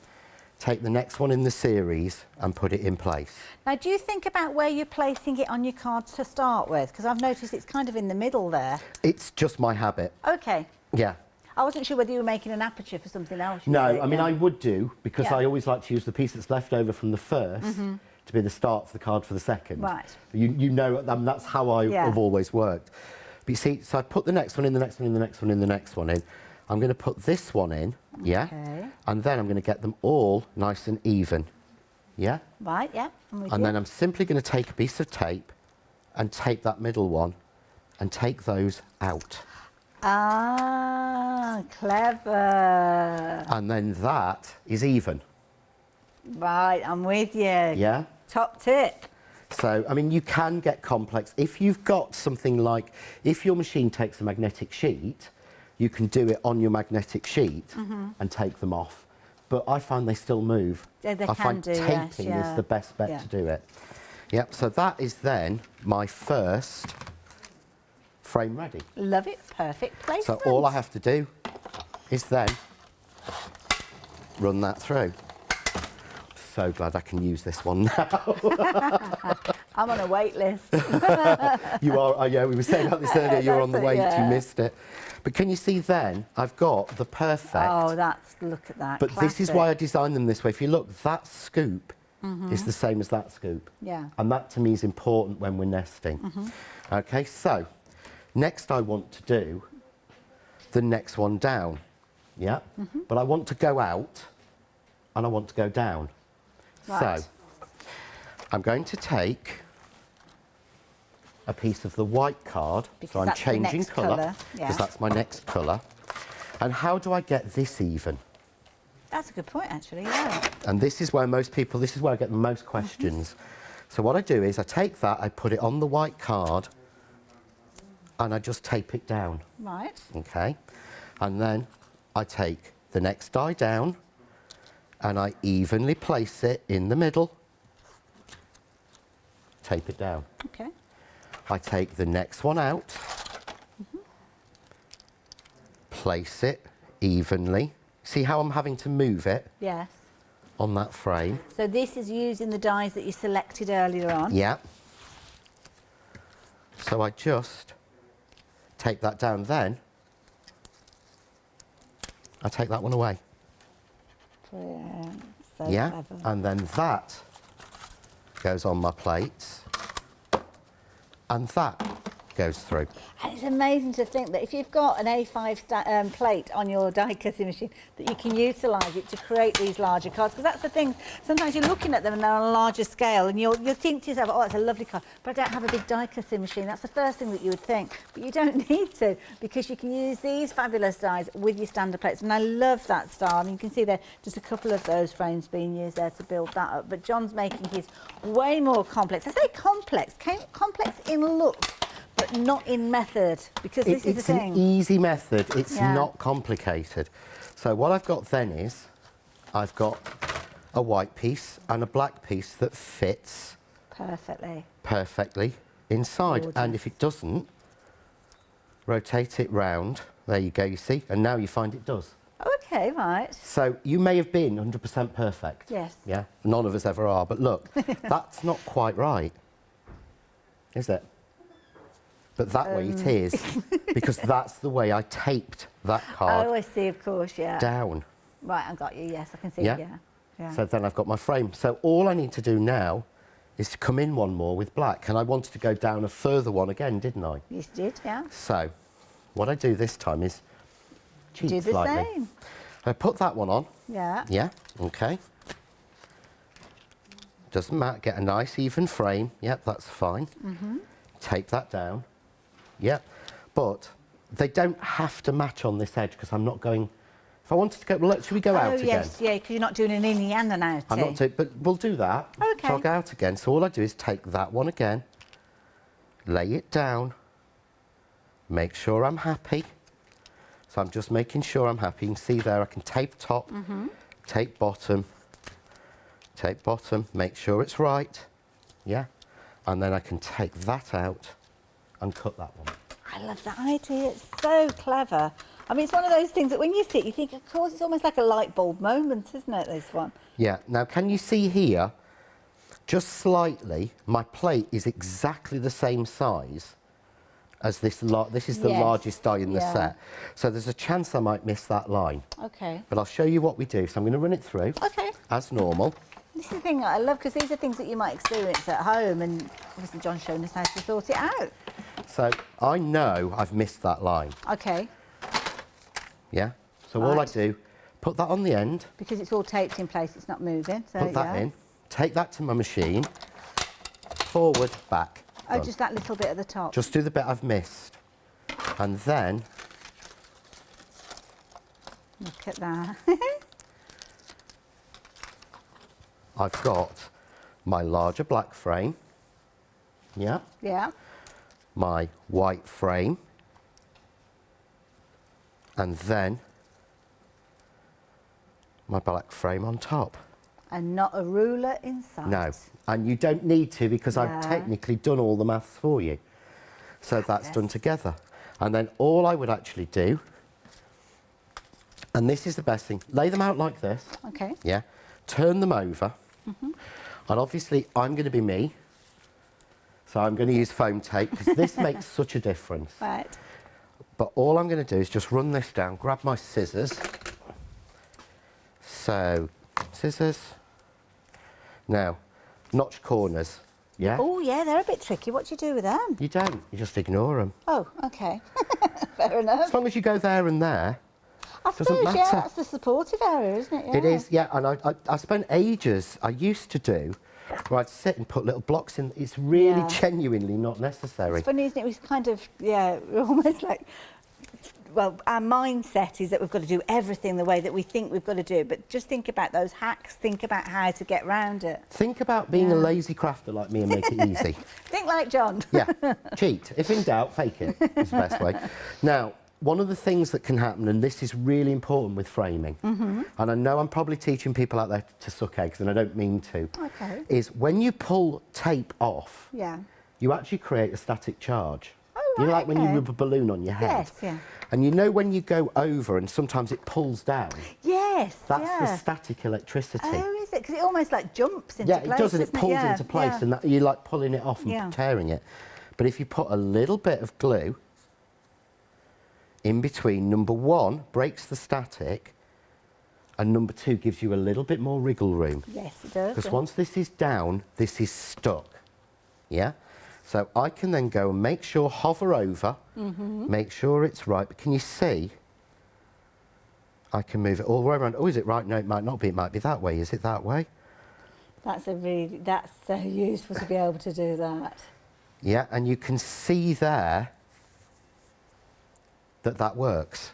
Take the next one in the series and put it in place. Now, do you think about where you're placing it on your cards to start with? Because I've noticed it's kind of in the middle there. It's just my habit. Okay. Yeah. I wasn't sure whether you were making an aperture for something else. No, I mean, I would do, because I always like to use the piece that's left over from the first to be the start for the card for the second. Right. You know, that's how I have always worked. But you see, so I put the next one in, the next one in, the next one in, the next one in. I'm going to put this one in, yeah? Okay. And then I'm going to get them all nice and even, yeah? Right, yeah. And then I'm simply going to take a piece of tape and tape that middle one and take those out. Ah, clever. And then that is even. Right, I'm with you. Yeah? Top tip. So, I mean, you can get complex. If you've got something like, if your machine takes a magnetic sheet, you can do it on your magnetic sheet and take them off. But I find they still move. Yeah, they I find taping is the best bet to do it. Yep, so that is then my first frame ready. Love it, perfect placement. So all I have to do is then run that through. So glad I can use this one now. I'm on a wait list. You are, oh yeah, we were saying about this earlier, you were on the wait, you missed it. But can you see then, I've got the perfect. Oh, look at that. But classic. this is why I designed them this way. If you look, that scoop is the same as that scoop. Yeah. And that to me is important when we're nesting. Okay, so next I want to do the next one down. Yeah. But I want to go out and I want to go down. Right. So I'm going to take a piece of the white card, because so I'm that's the changing next colour, yeah. because that's my next colour. And how do I get this even? That's a good point, actually, yeah. And this is where most people, this is where I get the most questions. So what I do is I take that, I put it on the white card, and I just tape it down. Right. Okay. And then I take the next die down and I evenly place it in the middle. Tape it down. Okay. I take the next one out, place it evenly. See how I'm having to move it? Yes. On that frame. So this is using the dies that you selected earlier on? Yeah. So I just take that down, then I take that one away. Brilliant. So Yeah, clever. and then that goes on my plates, and that goes through. And it's amazing to think that if you've got an A5 plate on your die cutting machine, that you can utilise it to create these larger cards. Because that's the thing, sometimes you're looking at them and they're on a larger scale and you'll think to yourself, oh, that's a lovely card, but I don't have a big die cutting machine. That's the first thing that you would think. But you don't need to, because you can use these fabulous dies with your standard plates. And I love that style. I mean, you can see there just a couple of those frames being used there to build that up. But John's making his way more complex. I say complex, complex in look, but not in method, because this is the thing. It's an easy method, it's Yeah. not complicated. So what I've got then is, I've got a white piece and a black piece that fits perfectly inside. Gorgeous. And if it doesn't, rotate it round. There you go, you see, and now you find it does. Okay, right. So you may have been 100% perfect. Yes. Yeah, none of us ever are, but look, that's not quite right, is it? But that way it is, because that's the way I taped that card Oh, I see, of course, yeah. down. Right, I got you, yes, I can see, Yeah? yeah. So then I've got my frame. So all I need to do now is to come in one more with black, and I wanted to go down a further one again, didn't I? You did, yeah. So what I do this time is cheat Do the slightly. same. I put that one on. Yeah. Yeah, okay. Doesn't matter, get a nice even frame. Yep, that's fine. Tape that down. Yep, but they don't have to match on this edge, because I'm not going... If I wanted to go... Well, should we go out again? Oh, yes, yeah, because you're not doing an innie and an outie. I'm not doing... But we'll do that. Okay. So I'll go out again. So all I do is take that one again, lay it down, make sure I'm happy. So I'm just making sure I'm happy. You can see there I can tape top, tape bottom, make sure it's right. Yeah. And then I can take that out and cut that one. I love that idea, it's so clever. I mean, it's one of those things that when you see it, you think, of course, it's almost like a light bulb moment, isn't it, this one? Yeah. Now, can you see here, just slightly, my plate is exactly the same size as this lot. This is the Yes, largest die in the yeah. set. So there's a chance I might miss that line. Okay. But I'll show you what we do. So I'm going to run it through Okay. as normal. This is the thing that I love, because these are things that you might experience at home, and obviously John's shown us how to sort it out. So I know I've missed that line. Okay. Yeah. So all I Right. do, put that on the end, Because it's all taped in place, it's not moving. So, put that yeah. in, take that to my machine, forward, back. Oh, done. just that little bit at the top. Just do the bit I've missed. And then Look at that. I've got my larger black frame. Yeah. Yeah. My white frame. And then my black frame on top. And not a ruler inside. No, and you don't need to, because Yeah. I've technically done all the maths for you. So that's done together. And then all I would actually do, and this is the best thing, lay them out like this, Okay. yeah, turn them over, and obviously I'm going to be me, so I'm going to use foam tape, because this makes such a difference. Right. But all I'm going to do is just run this down, grab my scissors. So, scissors. Now, notch corners, yeah? Oh, yeah, they're a bit tricky. What do you do with them? You don't, you just ignore them. Oh, okay. Fair enough. As long as you go there and there, I doesn't suppose, yeah, matter. that's the supportive area, isn't it? Yeah. it is, yeah, and I spent ages, I used to do, where I'd sit and put little blocks in. It's really Yeah. genuinely not necessary. It's funny, isn't it? It was kind of, yeah, almost like well, our mindset is that we've got to do everything the way that we think we've got to do, but just think about those hacks, think about how to get around it. Think about being a lazy crafter like me and make it easy. Think like John. Yeah, cheat. If in doubt, fake it is the best way. Now, one of the things that can happen, and this is really important with framing, and I know I'm probably teaching people out there to suck eggs, and I don't mean to, is when you pull tape off, you actually create a static charge. Oh, right, you know, like when you rub a balloon on your head? Yes, yeah. And you know when you go over and sometimes it pulls down? Yes, That's the static electricity. Oh, is it? Because it almost like jumps into place. Yeah, it does, and it pulls into place, and that, you're like pulling it off and tearing it. But if you put a little bit of glue in between, number one, breaks the static, and number two, gives you a little bit more wriggle room. Yes, it does. Because once this is down, this is stuck. Yeah? So I can then go and make sure, hover over, make sure it's right. But can you see? I can move it all the way around. Oh, is it right? No, it might not be. It might be that way. Is it that way? That's so useful to be able to do that. Yeah, and you can see there that that works.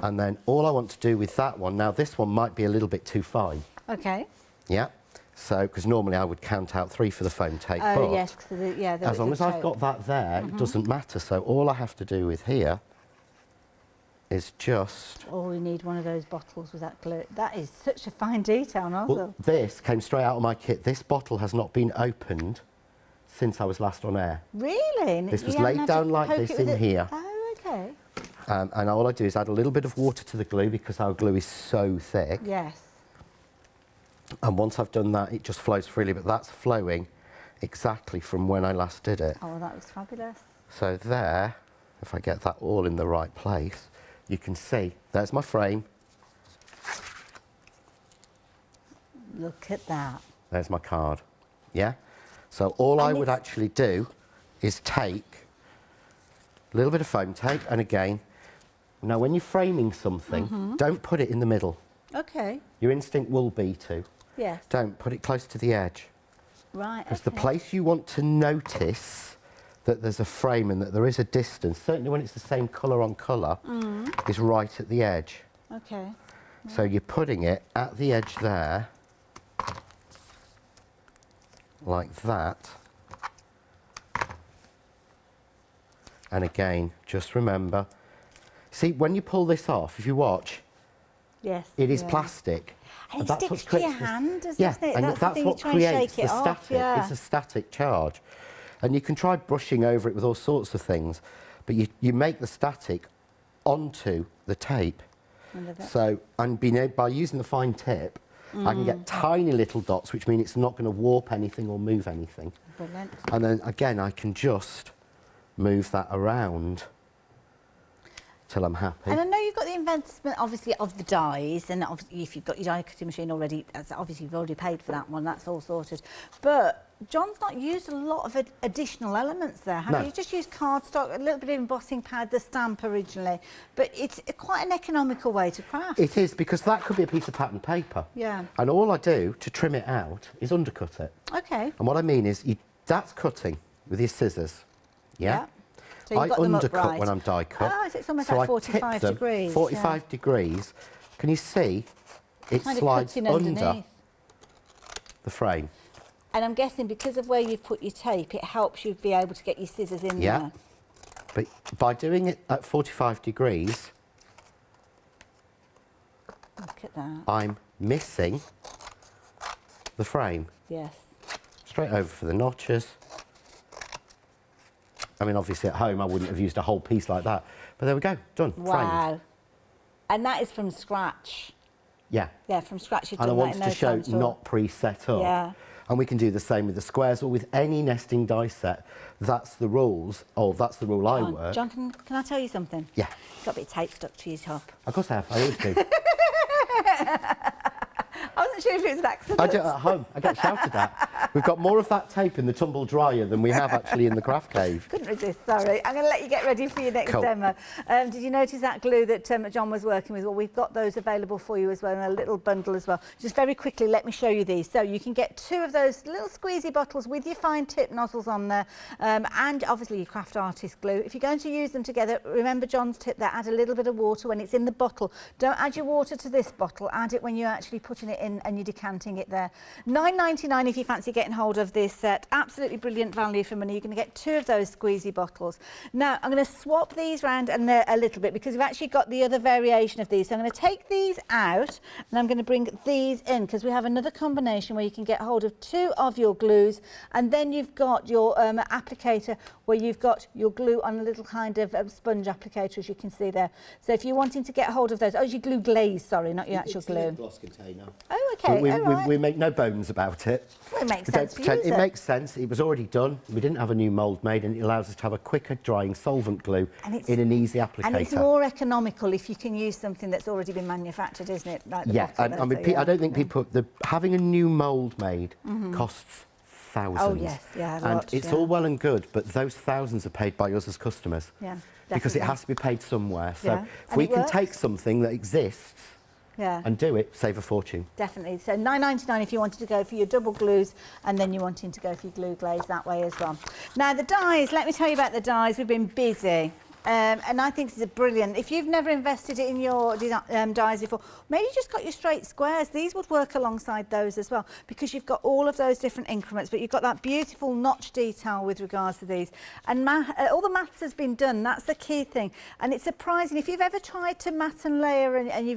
And then all I want to do with that one, now this one might be a little bit too fine. Okay. Yeah. So, because normally I would count out 3 for the foam tape, but yes, as long as I've got that there, it doesn't matter. So all I have to do with here is just... Oh, we need one of those bottles with that glue. That is such a fine detail, nozzle. Well, this came straight out of my kit. This bottle has not been opened since I was last on air. Really? This was laid down like this in here. Oh, okay. And all I do is add a little bit of water to the glue because our glue is so thick. Yes. And once I've done that, it just flows freely, but that's flowing exactly from when I last did it. Oh, that was fabulous. So there, if I get that all in the right place, you can see, there's my frame. Look at that. There's my card, yeah? So all I would actually do is take a little bit of foam tape, and again, now when you're framing something, don't put it in the middle. Okay. Your instinct will be to. Yes. Don't put it close to the edge. Right. Because the place you want to notice that there's a frame and that there is a distance, certainly when it's the same colour on colour, is right at the edge. Okay. So you're putting it at the edge there, like that. And again, just remember, see, when you pull this off, if you watch, yes, it is plastic. And it sticks to your hand, doesn't it? And that's what creates the static. Yeah. It's a static charge. And you can try brushing over it with all sorts of things, but you make the static onto the tape. So, and by using the fine tip, I can get tiny little dots, which mean it's not going to warp anything or move anything. Brilliant. And then again, I can just move that around till I'm happy. And I know you've got the investment, obviously, of the dies, and obviously if you've got your die cutting machine already, obviously you've already paid for that one, that's all sorted. But John's not used a lot of additional elements there, have you? You just used cardstock, a little bit of embossing pad, the stamp originally, but it's quite an economical way to craft. It is, because that could be a piece of pattern paper. Yeah. And all I do to trim it out is undercut it. Okay. And what I mean is, that's cutting with your scissors. Yeah. So I undercut when I'm die cut. Oh, so it's almost like 45 degrees. 45 degrees. Can you see? It slides under the frame. And I'm guessing because of where you put your tape, it helps you be able to get your scissors in there. But by doing it at 45 degrees, look at that. I'm missing the frame. Yes. Straight over for the notches. I mean, obviously at home I wouldn't have used a whole piece like that. But there we go, done, wow. framed. And that is from scratch? Yeah. Yeah, from scratch you've done that. And I wanted to show not pre-set up. Yeah. And we can do the same with the squares or with any nesting die set. That's the rules, or that's the rule I work. John, can I tell you something? Yeah. You've got a bit of tape stuck to your top. Of course I have, I always do. I wasn't sure if it was an accident. I do it at home. I get shouted at. We've got more of that tape in the tumble dryer than we have actually in the craft cave. Couldn't resist, sorry. I'm going to let you get ready for your next Cool. demo. Did you notice that glue that John was working with? Well, we've got those available for you as well in a little bundle as well. Just very quickly, let me show you these. So you can get 2 of those little squeezy bottles with your fine tip nozzles on there, and obviously your craft artist glue. If you're going to use them together, remember John's tip there, add a little bit of water when it's in the bottle. Don't add your water to this bottle, add it when you're actually putting it in and you're decanting it there. £9.99 if you fancy getting hold of this set. Absolutely brilliant value for money. You're going to get 2 of those squeezy bottles. Now, I'm going to swap these round and a little bit because we've actually got the other variation of these. So I'm going to take these out and I'm going to bring these in because we have another combination where you can get hold of 2 of your glues, and then you've got your applicator where you've got your glue on a little kind of sponge applicator, as you can see there. So if you're wanting to get hold of those, oh, your glue glaze, sorry, not your actual glue. It's a gloss container. Oh, okay. We make no bones about it. Well, it makes sense for you, It makes sense. It was already done. We didn't have a new mould made, and it allows us to have a quicker drying solvent glue in an easy applicator. And it's more economical if you can use something that's already been manufactured, isn't it? Like the bottle, I mean, I don't think people... having a new mould made costs thousands. Oh, yes, yeah, and it's all well and good, but those thousands are paid by us as customers. Yeah, because it has to be paid somewhere. So Yeah. if we can take something that exists and do it, save a fortune. Definitely. So £9.99 if you wanted to go for your double glues, and then you're wanting to go for your glue glaze that way as well. Now the dies, let me tell you about the dies. We've been busy. And I think this is brilliant. If you've never invested in your dies before, maybe you just got your straight squares. These would work alongside those as well, because you've got all of those different increments, but you've got that beautiful notch detail with regards to these. And all the maths has been done. That's the key thing. And it's surprising if you've ever tried to mat and layer, and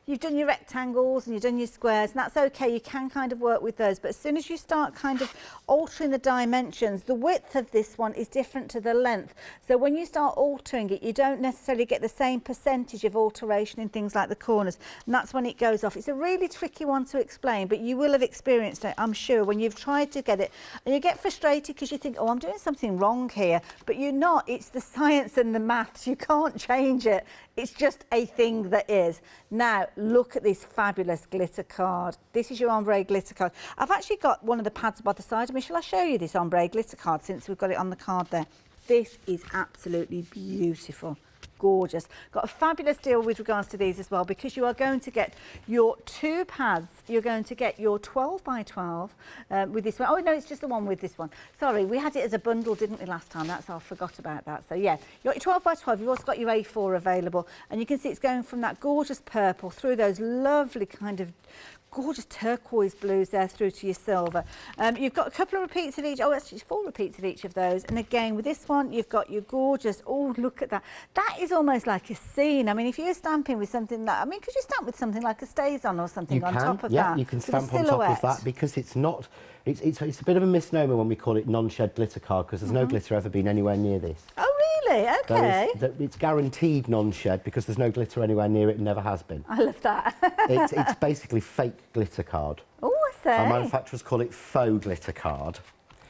you've done your rectangles and you've done your squares, and that's okay. You can kind of work with those. But as soon as you start kind of altering the dimensions, the width of this one is different to the length. So when you start altering it, you don't necessarily get the same percentage of alteration in things like the corners, and that's when it goes off. It's a really tricky one to explain, but you will have experienced it, I'm sure, when you've tried to get it and you get frustrated because you think, oh, I'm doing something wrong here, but you're not. It's the science and the maths. You can't change it. It's just a thing that is. Now look at this fabulous glitter card. This is your ombre glitter card. I've actually got one of the pads by the side of me. Shall I show you this ombre glitter card since we've got it on the card there? This is absolutely beautiful, gorgeous. Got a fabulous deal with regards to these as well, because you are going to get your 2 pads. You're going to get your 12 by 12 with this one. Oh no, it's just the one with this one. Sorry, we had it as a bundle, didn't we, last time? I forgot about that. So yeah, you got your 12 by 12. You've also got your A4 available, and you can see it's going from that gorgeous purple through those lovely kind of gorgeous turquoise blues there through to your silver. You've got a couple of repeats of each. Oh, actually 4 repeats of each of those. And again, with this one, you've got your gorgeous, oh, look at that. That is almost like a scene. I mean, if you're stamping with something that, I mean, could you stamp with something like a StazOn or something on top of that? Yeah, you can stamp on top of that, because it's not, it's a bit of a misnomer when we call it non-shed glitter card, because there's no glitter ever been anywhere near this. Oh, really? Okay. It's guaranteed non-shed because there's no glitter anywhere near it and never has been. I love that. It's basically fake glitter card. Oh, I say. Our manufacturers call it faux glitter card.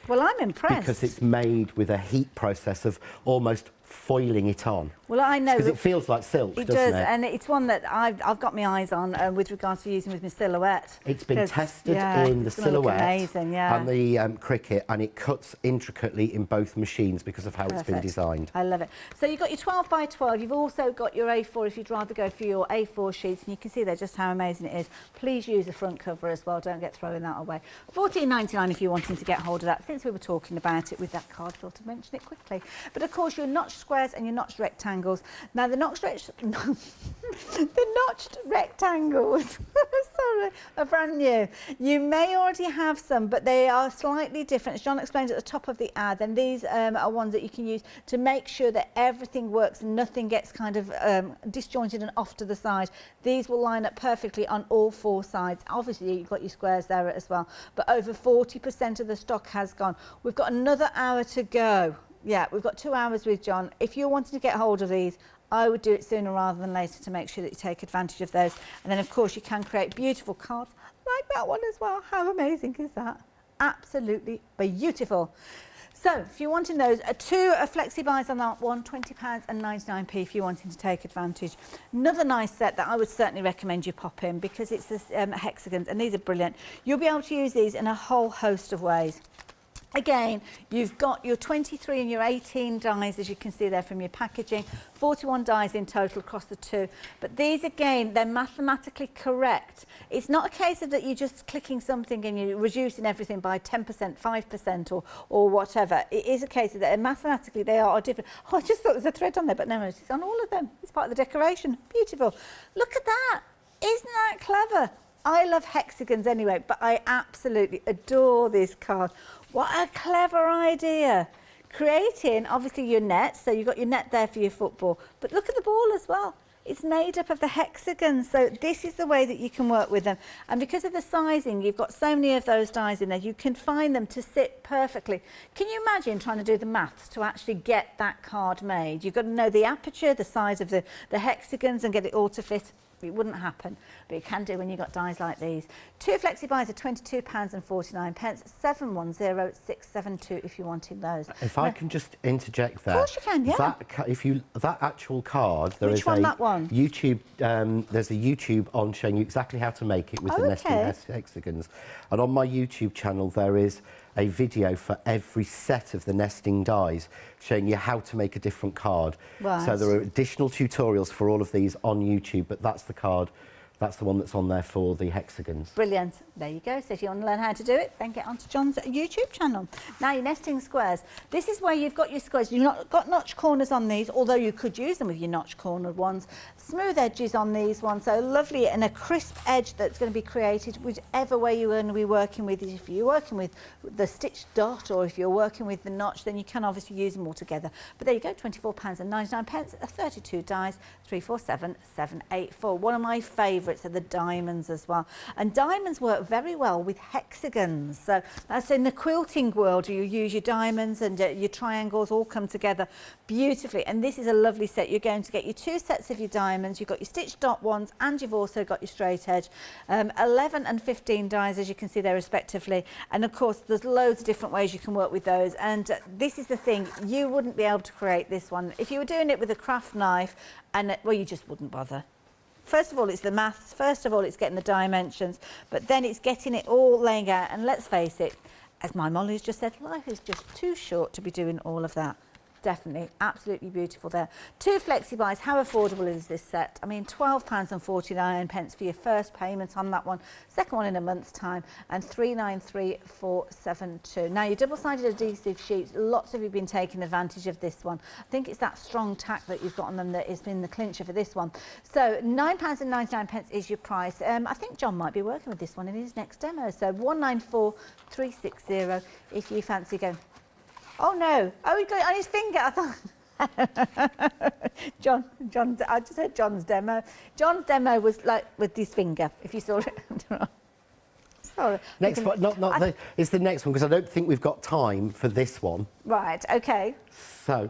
Well, I'm impressed. Because it's made with a heat process of almost foiling it on. Well, I know. Because it feels like silk, doesn't it? It does, and it's one that I've got my eyes on with regards to using with my silhouette. It's been tested in the silhouette amazing, yeah. and the cricket, and it cuts intricately in both machines because of how it's been designed. I love it. So you've got your 12 by 12. You've also got your A4 if you'd rather go for your A4 sheets, and you can see there just how amazing it is. Please use the front cover as well. Don't get throwing that away. £14.99 if you're wanting to get hold of that. Since we were talking about it with that card, I thought to mention it quickly. But of course, your notched squares and your notched rectangles. Now the notched rectangles sorry, are brand new. You may already have some, but they are slightly different. As John explained at the top of the ad, and these are ones that you can use to make sure that everything works and nothing gets kind of disjointed and off to the side. These will line up perfectly on all 4 sides. Obviously you've got your squares there as well, but over 40% of the stock has gone. We've got another hour to go. Yeah, we've got 2 hours with John. If you're wanting to get hold of these, I would do it sooner rather than later to make sure that you take advantage of those. And then, of course, you can create beautiful cards like that one as well. How amazing is that? Absolutely beautiful. So if you're wanting those, two flexi buys on that one, £20 and 99p if you're wanting to take advantage. Another nice set that I would certainly recommend you pop in because it's the hexagons, and these are brilliant. You'll be able to use these in a whole host of ways. Again, you've got your 23 and your 18 dies, as you can see there from your packaging, 41 dies in total across the two. But these, again, they're mathematically correct. It's not a case of that you're just clicking something and you're reducing everything by 10%, 5% or whatever. It is a case of that mathematically they are different. Oh, I just thought there was a thread on there, but no, it's on all of them. It's part of the decoration. Beautiful. Look at that. Isn't that clever? I love hexagons anyway, but I absolutely adore this card. What a clever idea. Creating, obviously, your net. So you've got your net there for your football. But look at the ball as well. It's made up of the hexagons. So this is the way that you can work with them. And because of the sizing, you've got so many of those dies in there, you can find them to sit perfectly. Can you imagine trying to do the maths to actually get that card made? You've got to know the aperture, the size of the hexagons and get it all to fit. It wouldn't happen, but it can do when you've got dies like these. Two flexi buys are £22 and 49, 710672 if you're wanting those. If I can just interject there. Of course you can, yeah. That actual card, there Which is one, a that one? YouTube, there's a YouTube on showing you exactly how to make it with the nesting hexagons. And on my YouTube channel, there is a video for every set of the nesting dies showing you how to make a different card. Right. So there are additional tutorials for all of these on YouTube, but that's the card, that's the one that's on there for the hexagons. Brilliant. There you go. So if you want to learn how to do it, then get onto John's YouTube channel. Now, your nesting squares. This is where you've got your squares. You've not got notch corners on these, although you could use them with your notch cornered ones. Smooth edges on these ones, so lovely, and a crisp edge that's going to be created whichever way you're going to be working with it. If you're working with the stitched dot or if you're working with the notch, then you can obviously use them all together. But there you go, £24 and 99, 32 dies, 347784. One of my favourites are the diamonds as well. And diamonds work very well with hexagons. So that's in the quilting world, you use your diamonds and your triangles all come together beautifully. And this is a lovely set. You're going to get your two sets of your diamonds. You've got your stitched dot ones and you've also got your straight edge. 11 and 15 dies, as you can see there respectively. And of course, there's loads of different ways you can work with those. And this is the thing, you wouldn't be able to create this one. If you were doing it with a craft knife, and well, you just wouldn't bother. First of all, it's the maths. First of all, it's getting the dimensions, but then it's getting it all laying out. And let's face it, as my Molly's just said, life is just too short to be doing all of that. Definitely, absolutely beautiful there. Two flexi buys. How affordable is this set? I mean, £12 and 49 for your first payment on that one. Second one in a month's time, and 393472. Now, your double-sided adhesive sheets. Lots of you have been taking advantage of this one. I think it's that strong tack that you've got on them that has been the clincher for this one. So £9 and 99 is your price. I think John might be working with this one in his next demo. So 194360 if you fancy going. Oh no! Oh, he got it on his finger. I thought. John. I just heard John's demo. John's demo was like with his finger. If you saw it. Sorry. Next one, it's the next one because I don't think we've got time for this one. Right. Okay. So.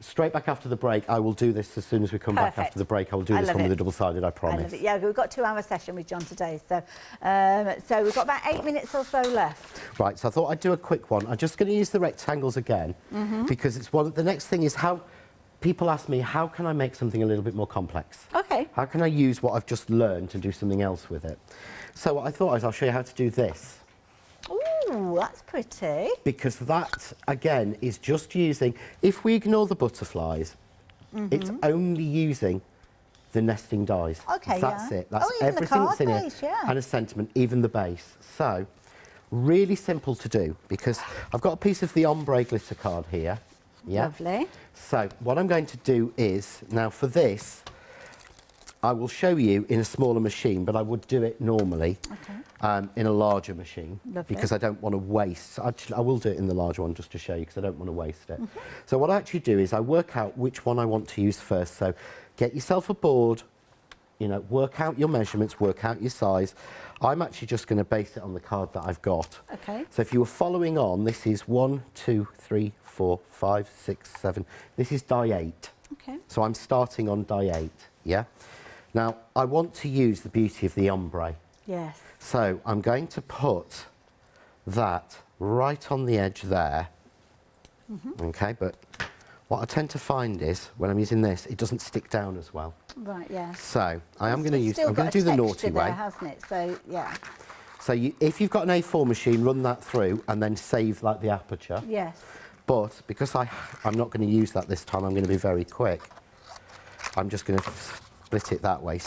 Straight back after the break, I will do this as soon as we come back after the break. I will do this one with the double-sided, I promise. I love it. Yeah, we've got a 2-hour session with John today, so we've got about 8 minutes or so left. Right, so I thought I'd do a quick one. I'm just going to use the rectangles again because it's one. The next thing is how people ask me, how can I make something a little bit more complex? Okay. How can I use what I've just learned to do something else with it? So what I thought is I'll show you how to do this. Ooh, that's pretty. Because that, again, is just using, if we ignore the butterflies, it's only using the nesting dies. Okay, that's it. That's even everything the that's in base, it. And a sentiment, even the base. So, really simple to do, because I've got a piece of the ombre glitter card here. Yeah. Lovely. So, what I'm going to do is, now for this, I will show you in a smaller machine, but I would do it normally in a larger machine. Lovely. Because I don't want to waste. Actually, I will do it in the larger one just to show you because I don't want to waste it. So what I actually do is I work out which one I want to use first. So get yourself a board, you know, work out your measurements, work out your size. I'm actually just going to base it on the card that I've got. Okay. So if you were following on, this is 1, 2, 3, 4, 5, 6, 7. This is die 8. Okay. So I'm starting on die 8, yeah? Now, I want to use the beauty of the ombre. Yes. So I'm going to put that right on the edge there. Okay, but what I tend to find is when I'm using this, it doesn't stick down as well. Right, yeah. So I am going to use, I'm going to do the naughty way. there, hasn't it? So, yeah. So if you've got an A4 machine, run that through and then save like the aperture. Yes. But because I'm not going to use that this time, I'm going to be very quick. I'm just going to split it that way.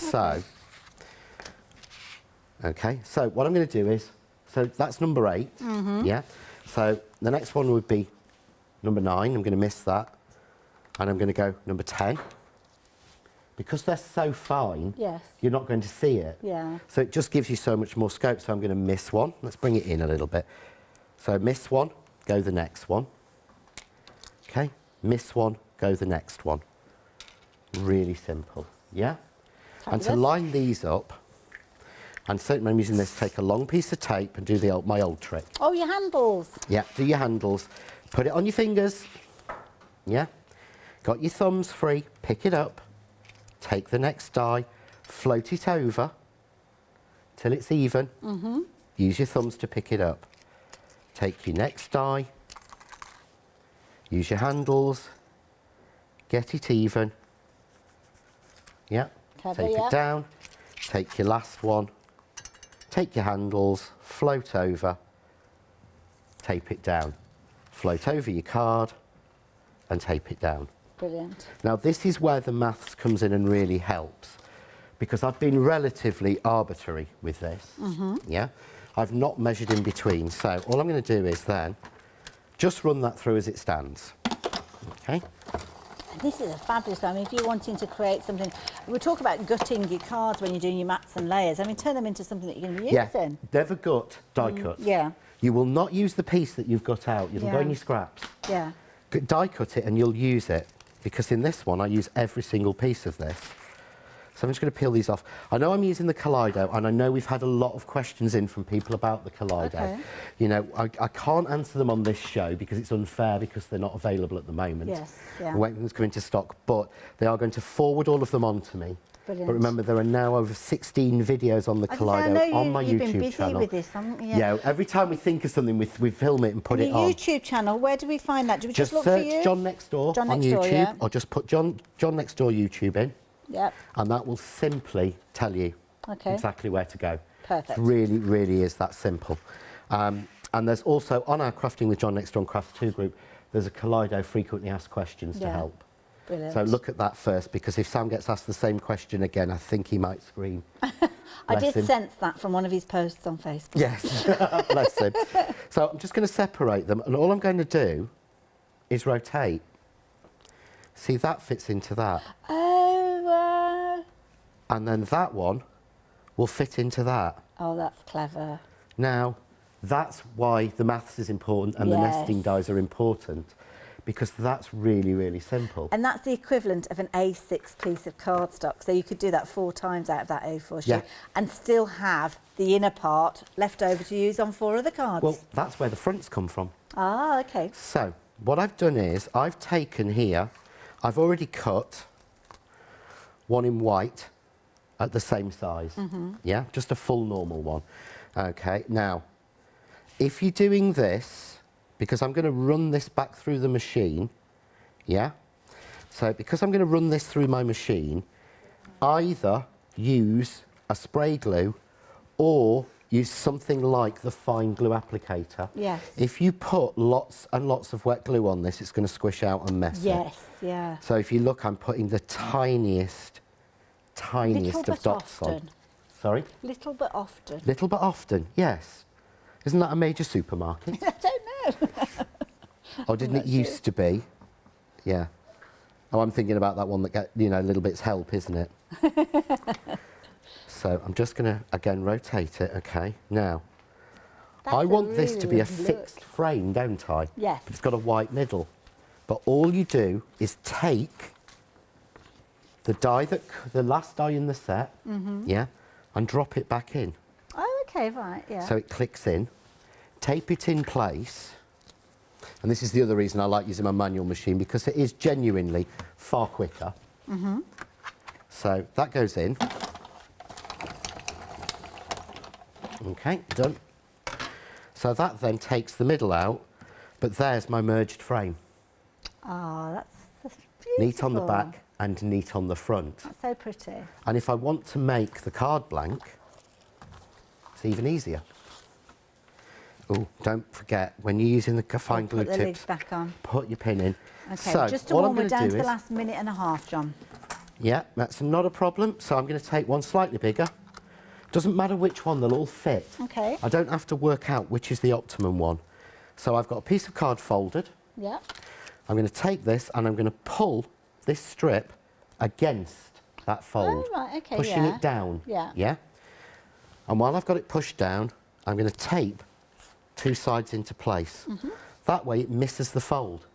Okay. So what I'm going to do is, so that's number 8, yeah? So the next one would be number 9, I'm going to miss that. And I'm going to go number 10. Because they're so fine, you're not going to see it. Yeah. So it just gives you so much more scope. So I'm going to miss one. Let's bring it in a little bit. So miss one, go the next one. Okay, miss one, go the next one. Really simple, yeah? And to line these up, and certainly when I'm using this, take a long piece of tape and do my old trick. Oh, your handles. Yeah, do your handles. Put it on your fingers. Yeah? Got your thumbs free, pick it up, take the next die, float it over till it's even. Use your thumbs to pick it up. Take your next die, use your handles, get it even. Yeah, tape it down, take your last one, take your handles, float over, tape it down. Float over your card and tape it down. Brilliant. Now this is where the maths comes in and really helps, because I've been relatively arbitrary with this. Yeah, I've not measured in between, so all I'm going to do is then just run that through as it stands. Okay. This is a fabulous, I mean, if you're wanting to create something, we talk about gutting your cards when you're doing your mats and layers. I mean, turn them into something that you're going to be using. Never gut die cut. Yeah. You will not use the piece that you've got out. You'll go in your scraps. Yeah. Die cut it and you'll use it, because in this one I use every single piece of this. So I'm just going to peel these off. I know I'm using the Kaleido, and I know we've had a lot of questions in from people about the Kaleido. Okay. You know, I can't answer them on this show because it's unfair, because they're not available at the moment. Yes, yeah. We're waiting to come into stock, but they are going to forward all of them on to me. Brilliant. But remember, there are now over 16 videos on the Kaleido on my YouTube channel. You've been busy with this, haven't you? Yeah, every time we think of something, we film it and put it on. Your YouTube channel, where do we find that? Do we just look search for you? John Next Door on YouTube, or just put John Next Door YouTube in. Yep. And that will simply tell you exactly where to go. Perfect. It really, really is that simple. And there's also, on our Crafting with John Next Door Crafts 2 group, there's a Kaleido frequently asked questions to help. Brilliant. So look at that first, because if Sam gets asked the same question again, I think he might scream. I did sense that from one of his posts on Facebook. Yes, bless him. So I'm just going to separate them, and all I'm going to do is rotate. See, that fits into that. And then that one will fit into that. Oh, that's clever. Now, that's why the maths is important and the nesting dies are important, because that's really, really simple. And that's the equivalent of an A6 piece of cardstock. So you could do that 4 times out of that A4 sheet and still have the inner part left over to use on 4 other cards. Well, that's where the fronts come from. Ah, okay. So, what I've done is, I've taken here, I've already cut one in white at the same size. Yeah, just a full normal one. Okay, now, if you're doing this, because I'm going to run this back through the machine, yeah? So because I'm going to run this through my machine, either use a spray glue or use something like the fine glue applicator. Yes. If you put lots and lots of wet glue on this, it's going to squish out and mess it. Yes, yeah. So if you look, I'm putting the tiniest of dots on. Sorry? Little but often. Little but often, yes. Isn't that a major supermarket? I don't know. Or didn't it used to be? Yeah. Oh, I'm thinking about that one that get, you know, little bits help, isn't it? So I'm just going to, again, rotate it, okay? Now, I want this to be a fixed frame, don't I? Yes. It's got a white middle. But all you do is take the die the last die in the set, yeah, and drop it back in. Oh, okay, right, yeah. So it clicks in, tape it in place, and this is the other reason I like using my manual machine, because it is genuinely far quicker. So that goes in. Okay, done. So that then takes the middle out, but there's my merged frame. Oh, that's beautiful. Neat on the back and neat on the front. That's so pretty. And if I want to make the card blank, it's even easier. Oh, don't forget, when you're using the fine glue Put the tips, lid back on. put your pin in. Okay, so just to what warn, I'm we're going down to to do the is, last minute and a half, John. yeah, that's not a problem. So I'm going to take one slightly bigger. Doesn't matter which one, they'll all fit. Okay. I don't have to work out which is the optimum one. So I've got a piece of card folded. Yeah. I'm going to take this and I'm going to pull this strip against that fold. Oh, right, okay, pushing yeah. it down. Yeah. Yeah? And while I've got it pushed down, I'm going to tape two sides into place. That way it misses the fold.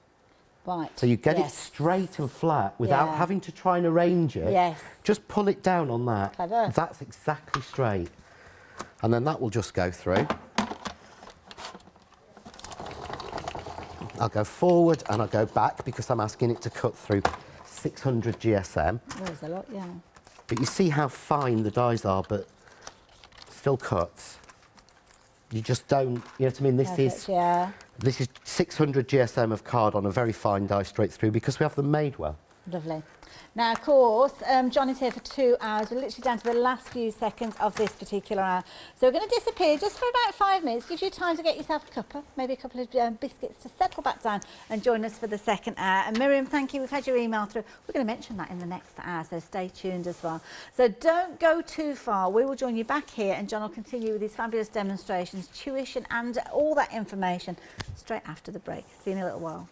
Right. So you get it yes. straight and flat without Yeah. having to try and arrange it. Yes. Just pull it down on that. Clever. That's exactly straight. And then that will just go through. I'll go forward and I'll go back because I'm asking it to cut through 600 GSM. There's a lot, yeah. But you see how fine the dies are, but still cuts. You just don't, you know what I mean? Perfect, yeah. This is 600 GSM of card on a very fine die straight through because we have them made well. Lovely. Now, of course, John is here for 2 hours. We're literally down to the last few seconds of this particular hour. So we're going to disappear just for about 5 minutes. Gives you time to get yourself a cuppa, maybe a couple of biscuits to settle back down and join us for the second hour. And Miriam, thank you. We've had your email through. We're going to mention that in the next hour, so stay tuned as well. So don't go too far. We will join you back here and John will continue with his fabulous demonstrations, tuition and all that information straight after the break. See you in a little while.